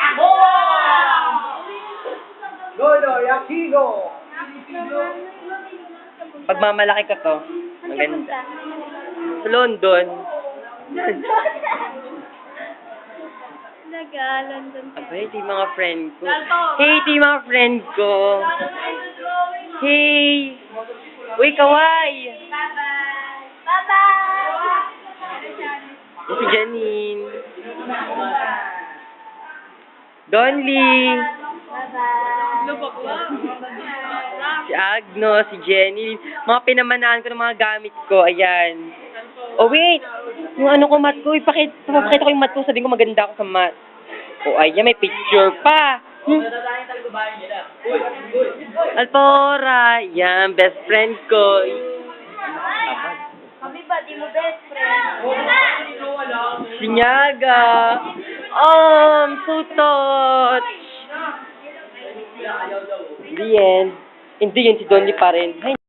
Ako! Godo, Yakigo! Pagmamalaki ka to, maganda. Sa London. Nag-London ka. Abay, ito yung mga friend ko. Hey, ito yung mga friend ko. Hey! Uy, kaway! Bye-bye! Si Janine. Donly. Bye-bye! Si Agno, si Jenny. Mga pinamanaan ko ng mga gamit ko. Ayan. Oh, wait! Yung ano ko, mat ko. Ipapakita ko yung mat ko. Sabihin ko maganda ako sa mat. Oh, ayan. May picture pa. Alpora. Yan. Best friend ko. Kami ba? Di mo best friend? Si Nyaga. Oh, I'm so touched. The end. Hindi yun. Si Donnie pa rin. Ay,